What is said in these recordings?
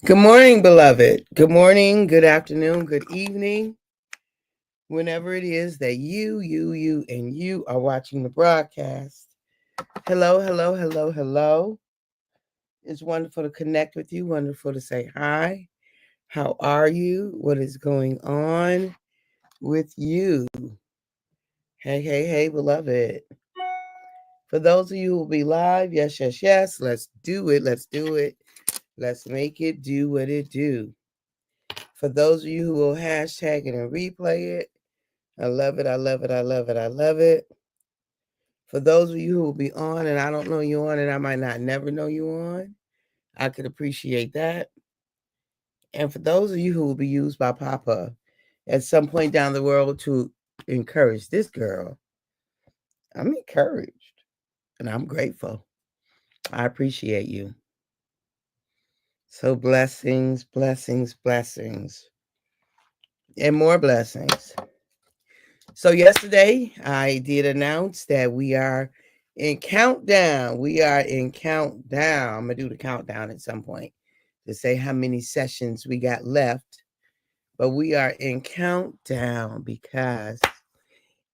Good morning, beloved. Good morning, good afternoon, good evening, whenever it is that you are watching the broadcast. Hello, hello, hello, hello. It's wonderful to connect with you, wonderful to say hi. How are you? What is going on with you? Hey, hey, hey, beloved. For those of you who will be live, yes, yes, yes, let's do it. Let's do it. Let's make it do what it do. For those of you who will hashtag it and replay it, I love it. I love it. I love it. I love it. For those of you who will be on and I don't know you on and I might not never know you on, I could appreciate that. And for those of you who will be used by Papa at some point down the road to encourage this girl, I'm encouraged and I'm grateful. I appreciate you. So blessings, blessings, blessings, and more blessings. So yesterday I did announce that we are in countdown. We are in countdown. I'm gonna do the countdown at some point to say how many sessions we got left. But we are in countdown because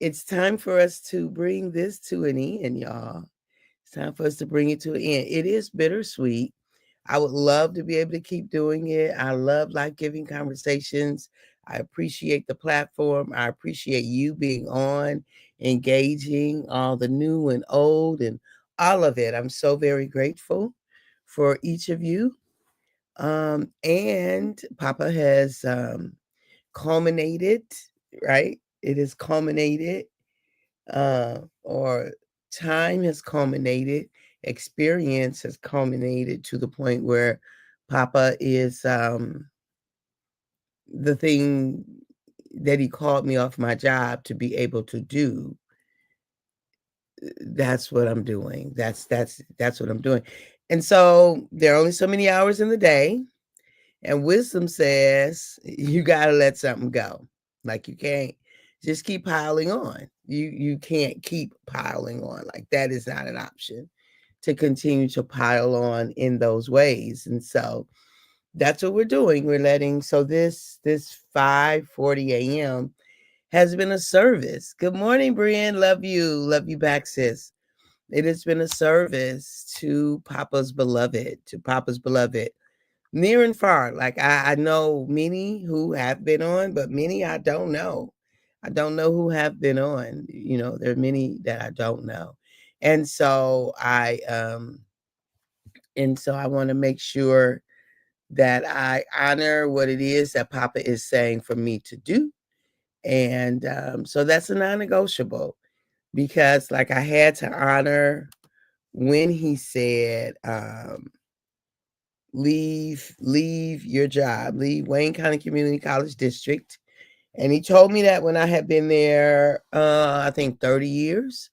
it's time for us to bring this to an end, y'all. It's time for us to bring it to an end. It is bittersweet. I would love to be able to keep doing it. I love life giving conversations. I appreciate the platform. I appreciate you being on, engaging, all the new and old and all of it. I'm so very grateful for each of you. And Papa has culminated, right? It has culminated, or time has culminated, experience has culminated to the point where Papa is the thing that he called me off my job to be able to do. That's what I'm doing. That's what I'm doing. And so there are only so many hours in the day. And wisdom says you gotta let something go. Like you can't just keep piling on. You can't keep piling on. Like that is not an option to continue to pile on in those ways. And so that's what we're doing. We're letting so this 5:40 a.m. has been a service. Good morning, Brian. Love you. Love you back, sis. It has been a service to Papa's beloved, near and far. Like I know many who have been on, but many I don't know. I don't know who have been on. You know, there are many that I don't know. And so I want to make sure that I honor what it is that Papa is saying for me to do. And so that's a non-negotiable because like I had to honor when he said leave your job, leave Wayne County Community College District. And he told me that when I had been there, I think 30 years.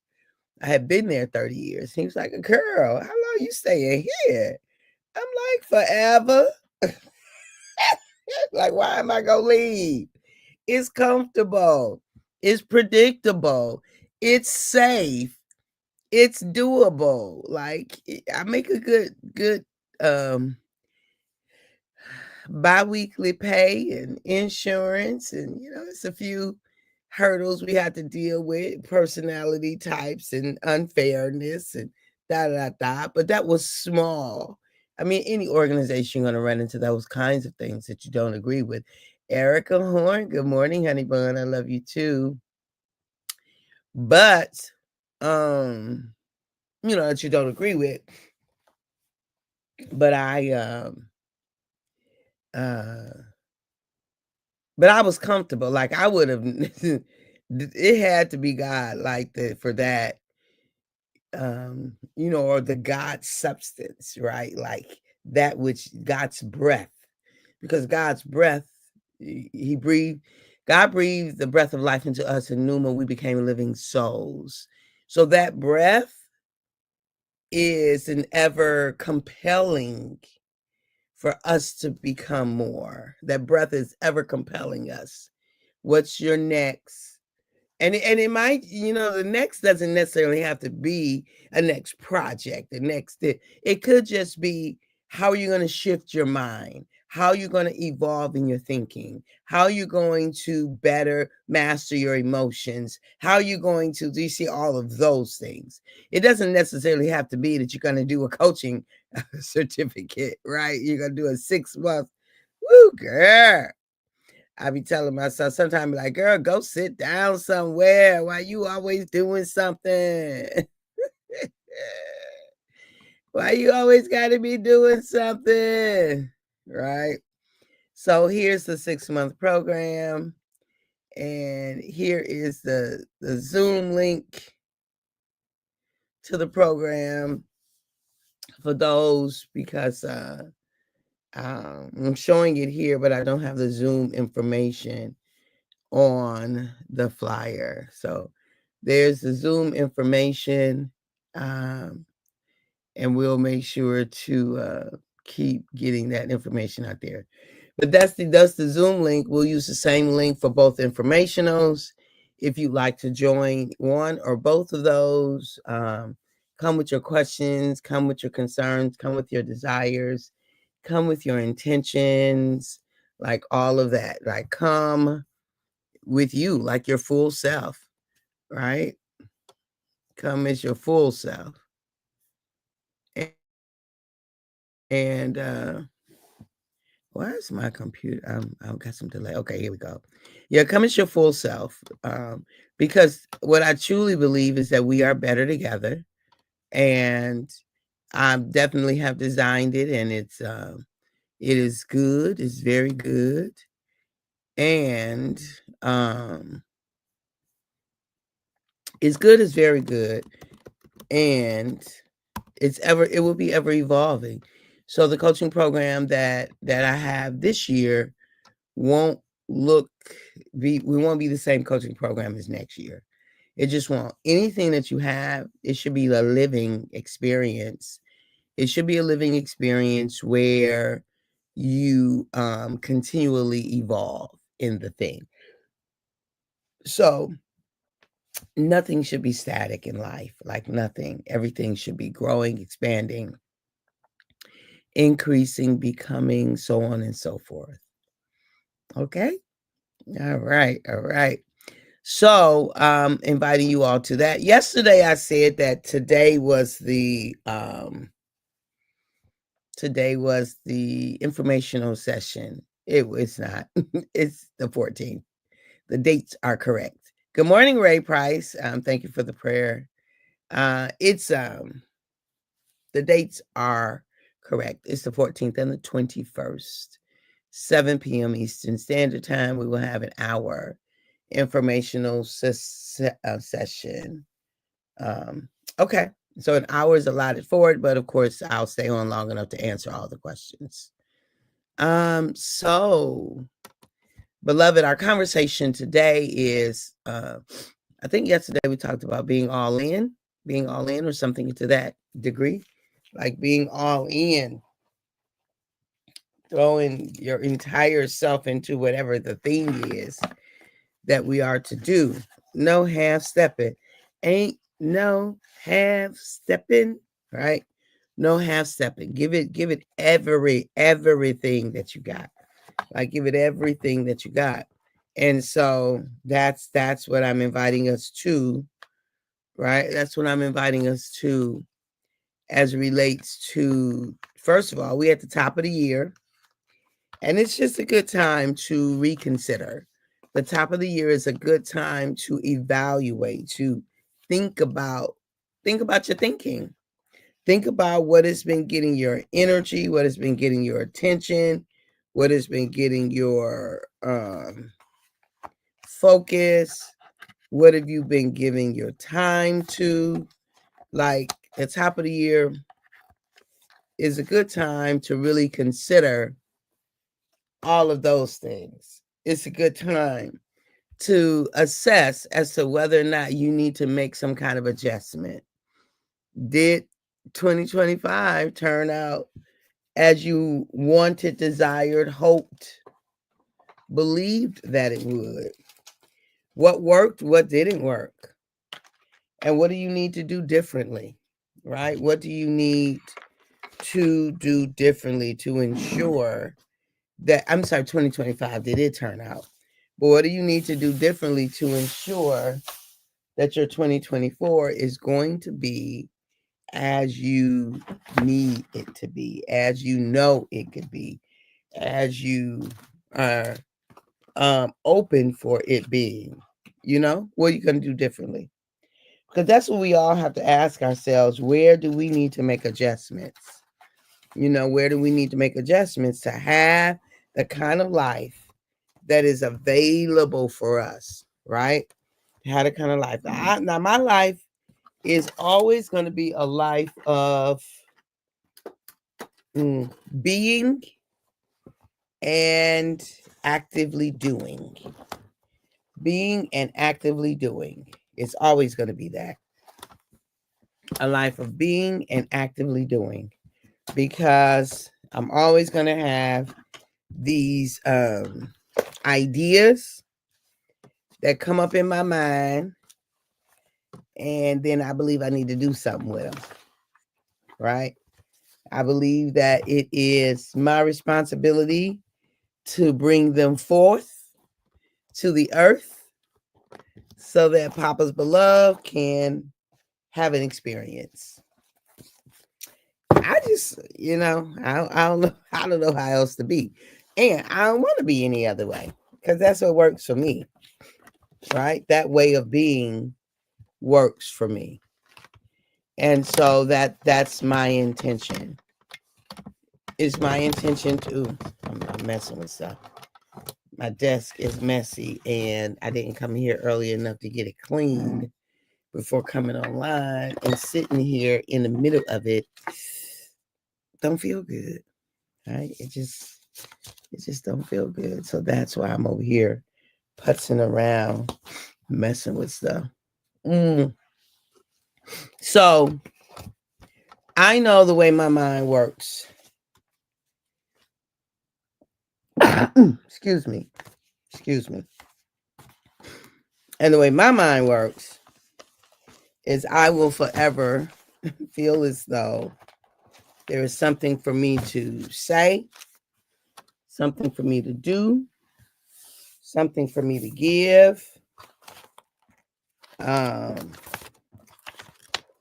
I had been there 30 years. He was like, girl, how long you staying here? I'm like, forever. Like, why am I going to leave? It's comfortable. It's predictable. It's safe. It's doable. Like, I make a good, um, biweekly pay and insurance, and it's a few hurdles we had to deal with, personality types and unfairness and da da da. But that was small. I mean, any organization you're going to run into those kinds of things that you don't agree with. Erica Horn, good morning, honey bun. I love you too. But that you don't agree with. But uh but I was comfortable. Like I would have it had to be God like that for that, or the God substance, right? Like that which God's breath. Because God's breath, he breathed, God breathed the breath of life into us and Numa, we became living souls. So that breath is an ever compelling for us to become more. That breath is ever compelling us. What's your next? And it might, the next doesn't necessarily have to be a next project, the next it could just be how are you going to shift your mind? how you're going to evolve in your thinking, how you're going to better master your emotions, how you're going to, do you see all of those things? It doesn't necessarily have to be that you're going to do a coaching certificate, right? You're going to do a 6-month, woo, girl. I be telling myself sometimes, like, girl, go sit down somewhere. Why you always doing something? Why you always got to be doing something? Right? So here's the 6-month program. And here is the Zoom link to the program for those, because I'm showing it here, but I don't have the Zoom information on the flyer. So there's the Zoom information, and we'll make sure to keep getting that information out there. But that's the Zoom link. We'll use the same link for both informationals. If you'd like to join one or both of those, come with your questions, come with your concerns, come with your desires, come with your intentions, like all of that. Like, come with you, like your full self, right? Come as your full self. And why is my computer? I've got some delay. Okay, here we go. Yeah, come as your full self. Because what I truly believe is that we are better together. And I definitely have designed it, and it is good. It's very good. And it's good, it's very good. And it will be ever evolving. So the coaching program that I have this year won't we won't be the same coaching program as next year. It just won't. Anything that you have, it should be a living experience. It should be a living experience where you continually evolve in the thing. So nothing should be static in life, like nothing. Everything should be growing, expanding, increasing, becoming, so on and so forth. Okay? All right. All right. So, inviting you all to that. Yesterday I said that today was the informational session. It's not. It's the 14th. The dates are correct. Good morning, Ray Price. Thank you for the prayer. It's the dates are correct. It's the 14th and the 21st, 7 p.m. Eastern Standard Time. We will have an hour informational session. Okay, so an hour is allotted for it, but of course I'll stay on long enough to answer all the questions. So, beloved, our conversation today is, I think yesterday we talked about being all in, or something to that degree, like being all in, throwing your entire self into whatever the thing is that we are to do. No half stepping. Ain't no half stepping, right? No half stepping. Give it everything that you got. Like, give it everything that you got. And so that's what I'm inviting us to, right? That's what I'm inviting us to as it relates to, first of all, we're at the top of the year, and it's just a good time to reconsider. The top of the year is a good time to evaluate, to think about your thinking. Think about what has been getting your energy, what has been getting your attention, what has been getting your focus, what have you been giving your time to. Like, the top of the year is a good time to really consider all of those things. It's a good time to assess as to whether or not you need to make some kind of adjustment. Did 2025 turn out as you wanted, desired, hoped, believed that it would? What worked? What didn't work? And what do you need to do differently? Right? What do you need to do differently to ensure I'm sorry, 2025, they did turn out. But what do you need to do differently to ensure that your 2024 is going to be as you need it to be, as you know it could be, as you are open for it being? What are you going to do differently? Because that's what we all have to ask ourselves. Where do we need to make adjustments? Where do we need to make adjustments to have the kind of life that is available for us, right? Have the kind of life. Now, my life is always going to be a life of being and actively doing. Being and actively doing. It's always going to be that. A life of being and actively doing. Because I'm always going to have these ideas that come up in my mind, and then I believe I need to do something with them, right? I believe that it is my responsibility to bring them forth to the earth so that Papa's beloved can have an experience. I just, I don't know how else to be. And I don't want to be any other way, because that's what works for me, right? That way of being works for me. And so that's my intention. It's my intention to, I'm messing with stuff. My desk is messy and I didn't come here early enough to get it cleaned before coming online, and sitting here in the middle of it don't feel good. Right? It just don't feel good. So that's why I'm over here putzing around, messing with stuff. So I know the way my mind works. Excuse me. And the way my mind works is I will forever feel as though there is something for me to say, something for me to do, something for me to give.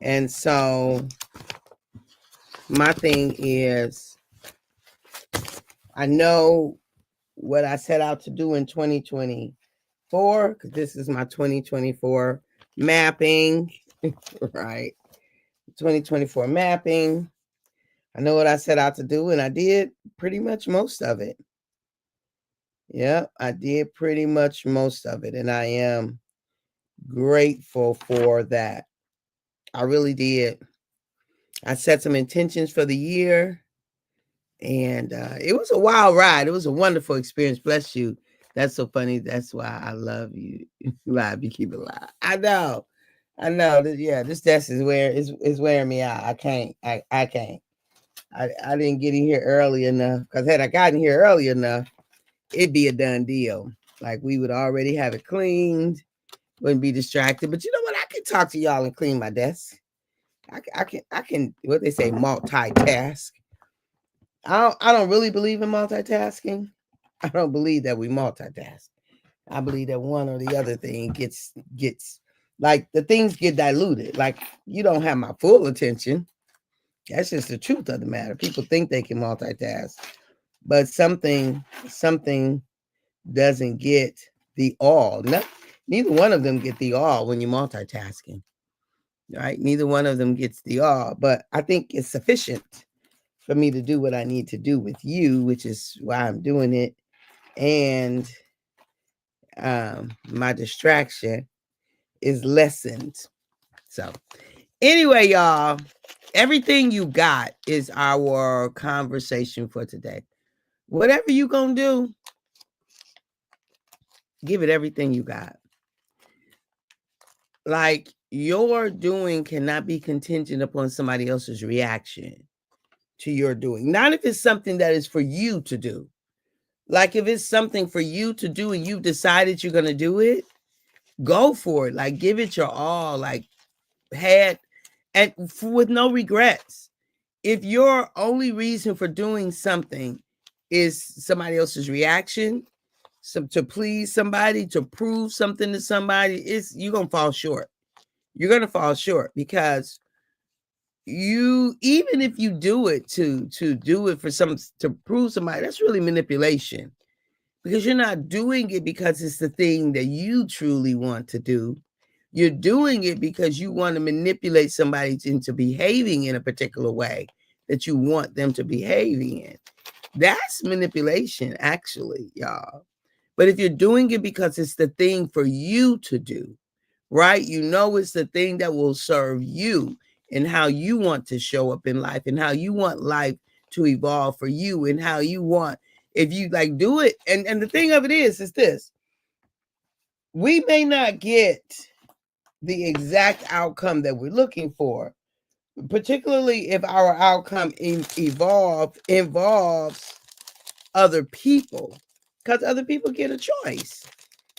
And so my thing is, I know what I set out to do in 2024, because this is my 2024 mapping, right? 2024 mapping. I know what I set out to do, and I did pretty much most of it. Yeah, I did pretty much most of it, and I am grateful for that. I really did. I set some intentions for the year, and it was a wild ride. It was a wonderful experience. Bless you. That's so funny. That's why I love you. Live, you keep it live. I know. Yeah, this desk is wearing me out. I can't. I can't. I didn't get in here early enough, because had I gotten here early enough, it'd be a done deal. Like, we would already have it cleaned, wouldn't be distracted. But you know what? I can talk to y'all and clean my desk. I can what they say, multitask. I don't really believe in multitasking. I don't believe that we multitask. I believe that one or the other thing gets like, the things get diluted. Like, you don't have my full attention. That's just the truth of the matter. People think they can multitask, but something doesn't get the all. Neither one of them get the all when you're multitasking, right? Neither one of them gets the all, but I think it's sufficient for me to do what I need to do with you, which is why I'm doing it. And my distraction is lessened. So anyway, y'all, everything you got is our conversation for today. Whatever you gonna do, give it everything you got. Like, your doing cannot be contingent upon somebody else's reaction to your doing. Not if it's something that is for you to do. Like, if it's something for you to do and you've decided you're going to do it, go for it. Like, give it your all. Like, with no regrets. If your only reason for doing something is somebody else's reaction, to please somebody, to prove something to somebody, you're gonna fall short. You're gonna fall short because even if you do it to do it to prove somebody, that's really manipulation, because you're not doing it because it's the thing that you truly want to do. You're doing it because you want to manipulate somebody into behaving in a particular way that you want them to behaving in. That's manipulation, actually, y'all. But if you're doing it because it's the thing for you to do, right? You know, it's the thing that will serve you and how you want to show up in life and how you want life to evolve for you and how you want, if you like do it. And the thing of it is this: we may not get the exact outcome that we're looking for, particularly if our outcome involves other people, because other people get a choice.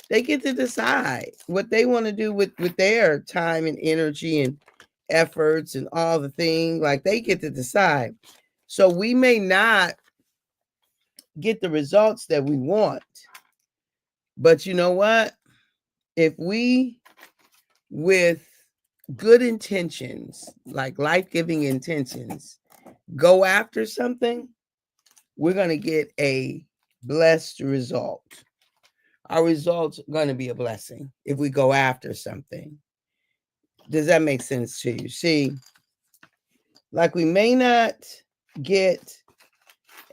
They get to decide what they want to do with their time and energy and efforts and all the things. Like, they get to decide. So we may not get the results that we want, but you know what? If we, with good intentions, like life-giving intentions, go after something, we're going to get a blessed result. Our results are going to be a blessing if we go after something. Does that make sense to you? See, like, we may not get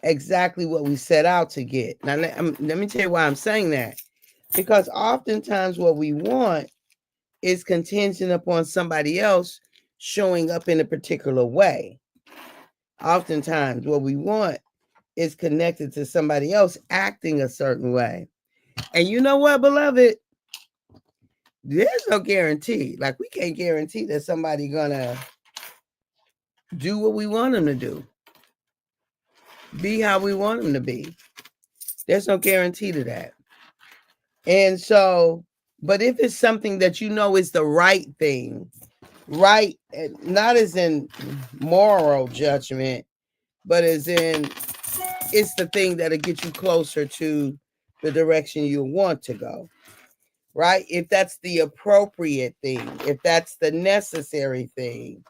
exactly what we set out to get. Now, let me tell you why I'm saying that. Because oftentimes what we want is contingent upon somebody else showing up in a particular way. Oftentimes what we want is connected to somebody else acting a certain way. And you know what, beloved? There's no guarantee. Like, we can't guarantee that somebody gonna do what we want them to do, be how we want them to be. There's no guarantee to that. And so, but if it's something that you know is the right thing, right, not as in moral judgment, but as in it's the thing that'll get you closer to the direction you want to go, right? If that's the appropriate thing, if that's the necessary thing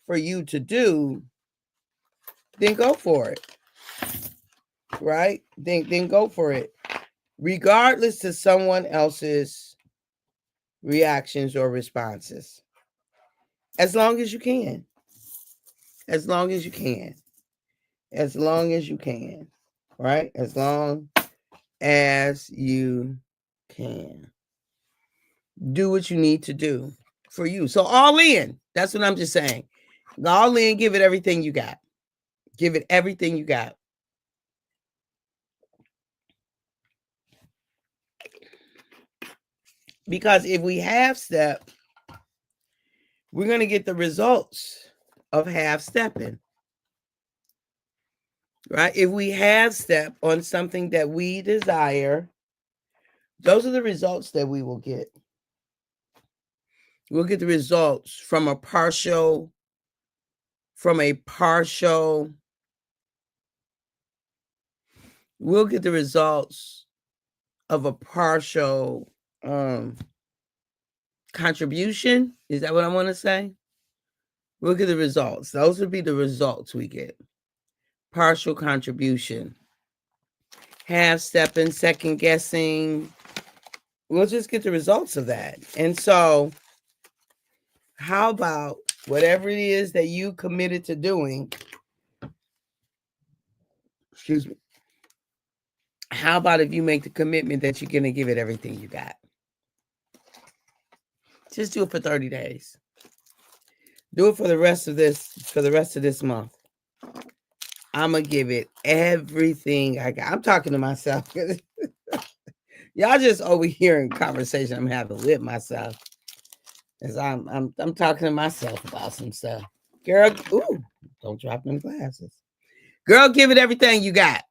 for you to do, then go for it, right? Then go for it, regardless to someone else's reactions or responses. As long as you can. As long as you can. As long as you can. Right? As long as you can. Do what you need to do for you. So all in. That's what I'm just saying. All in, give it everything you got. Give it everything you got. Because if we half step, we're going to get the results of half stepping. Right? If we half step on something that we desire, those are the results that we will get. We'll get the results from a partial. We'll get the results of a partial contribution. Is that what I want to say? We'll get the results. Those would be the results we get. Partial contribution. Half stepping, second guessing. We'll just get the results of that. And so, how about whatever it is that you committed to doing? Excuse me. How about if you make the commitment that you're going to give it everything you got? Just do it for 30 days. Do it for the rest of this month. I'm going to give it everything I got. I'm talking to myself. Y'all just overhearing conversation I'm having with myself. As I'm talking to myself about some stuff. Girl, ooh, don't drop them glasses. Girl, give it everything you got.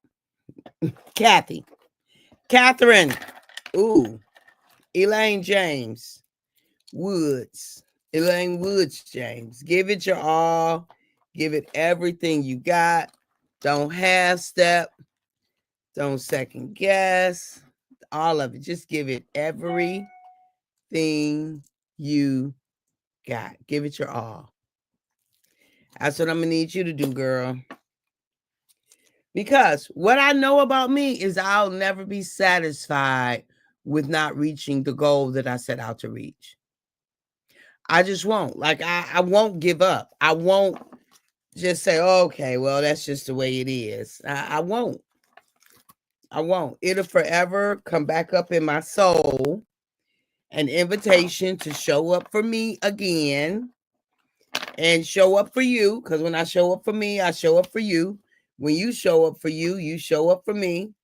Kathy. Catherine. Ooh. Elaine James. Woods. Elaine Woods James. Give it your all. Give it everything you got. Don't half step. Don't second guess. All of it. Just give it everything you got. Give it your all. That's what I'm going to need you to do, girl. Because what I know about me is I'll never be satisfied with not reaching the goal that I set out to reach. I just won't. Like, I won't give up. I won't just say, okay, well, that's just the way it is. I won't. I won't. It'll forever come back up in my soul, an invitation to show up for me again and show up for you. Because when I show up for me, I show up for you. When you show up for you, you show up for me.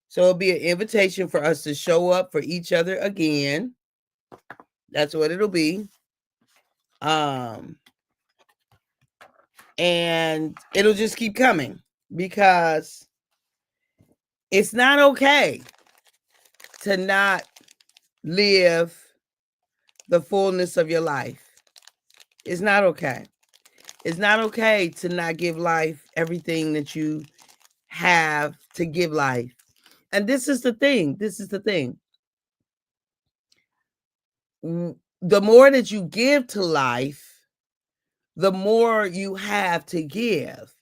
So it'll be an invitation for us to show up for each other again. That's what it'll be. And it'll just keep coming because it's not okay to not live the fullness of your life. It's not okay. It's not okay to not give life everything that you have to give life. And this is the thing. This is the thing. The more that you give to life, the more you have to give.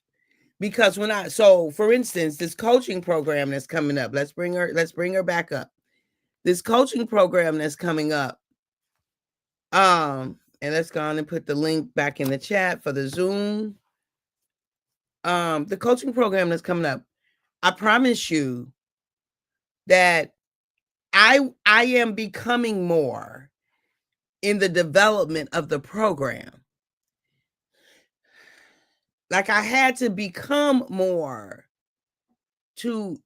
Because for instance, this coaching program that's coming up, let's bring her back up. This coaching program that's coming up, and let's go on and put the link back in the chat for the Zoom. The coaching program that's coming up, I promise you that I am becoming more in the development of the program. Like, I had to become more to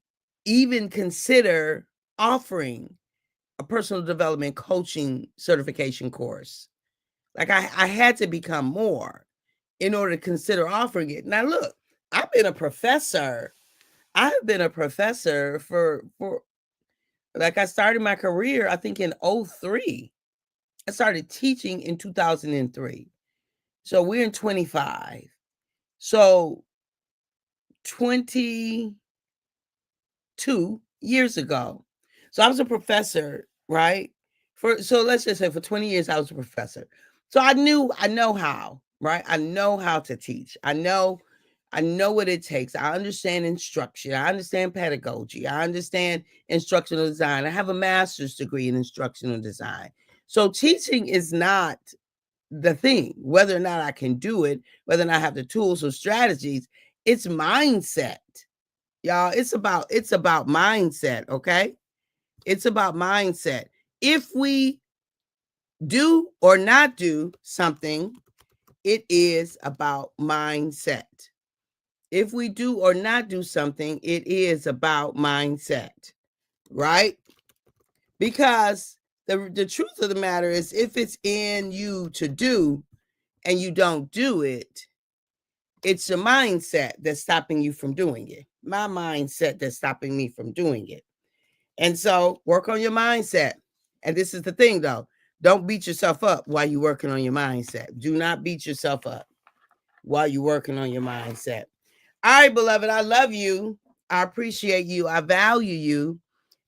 even consider offering a personal development coaching certification course. Like, I had to become more in order to consider offering it. Now, look, I've been a professor. I've been a professor for like, I started my career, I think, in 2003. I started teaching in 2003. So we're in 25. So 22 years ago. So I was a professor, right? So let's just say for 20 years, I was a professor. So I know how, right? I know how to teach. I know what it takes. I understand instruction. I understand pedagogy. I understand instructional design. I have a master's degree in instructional design. So teaching is not the thing. Whether or not I can do it, whether or not I have the tools or strategies, it's mindset. Y'all, it's about mindset, okay? It's about mindset. If we do or not do something, it is about mindset. If we do or not do something, it is about mindset, right? Because the truth of the matter is, if it's in you to do and you don't do it, it's your mindset that's stopping you from doing it. My mindset that's stopping me from doing it. And so work on your mindset. And this is the thing, though. Don't beat yourself up while you're working on your mindset. Do not beat yourself up while you're working on your mindset. All right, beloved, I love you. I appreciate you. I value you.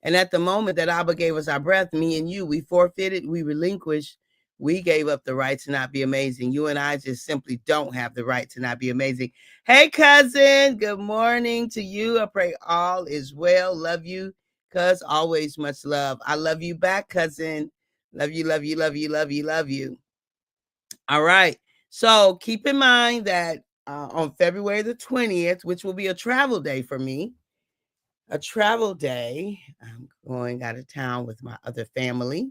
And at the moment that Abba gave us our breath, me and you, we forfeited, we relinquished, we gave up the right to not be amazing. You and I just simply don't have the right to not be amazing. Hey, cousin, good morning to you. I pray all is well. Love you, cuz always much love. I love you back, cousin. Love you, love you, love you, love you, love you. All right. So keep in mind that on February the 20th, which will be a travel day for me, I'm going out of town with my other family,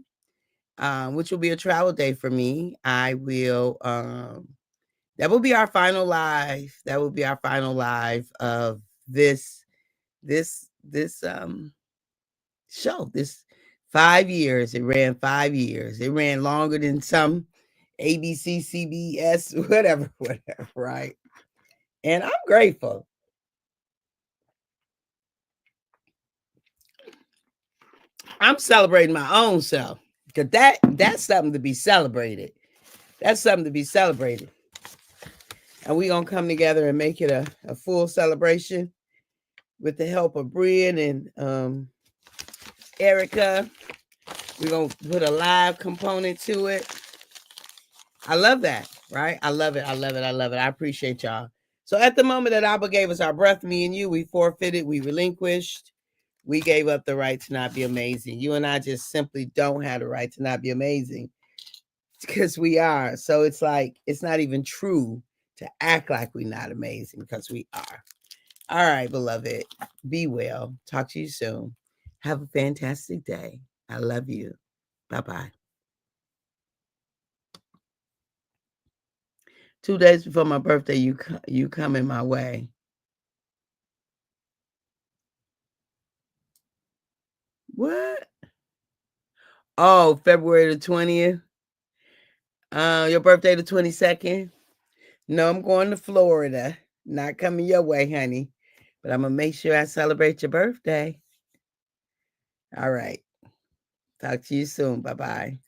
which will be a travel day for me. That will be our final live. That will be our final live of this show. This 5 years. It ran 5 years. It ran longer than some ABC, CBS, whatever, right? And I'm grateful. I'm celebrating my own self, because that's something to be celebrated. That's something to be celebrated. And we're going to come together and make it a full celebration. with the help of Brian and Erica. We're going to put a live component to it. I love that, right? I love it. I love it. I love it. I appreciate y'all. So at the moment that Abba gave us our breath, me and you, we forfeited, we relinquished. We gave up the right to not be amazing. You and I just simply don't have the right to not be amazing because we are. So it's like, it's not even true to act like we're not amazing because we are. All right, beloved. Be well. Talk to you soon. Have a fantastic day. I love you. Bye-bye. 2 days before my birthday, you come in my way. What? Oh, February the 20th. Your birthday the 22nd. No, I'm going to Florida. Not coming your way, honey. But I'm gonna make sure I celebrate your birthday. All right. Talk to you soon. Bye-bye.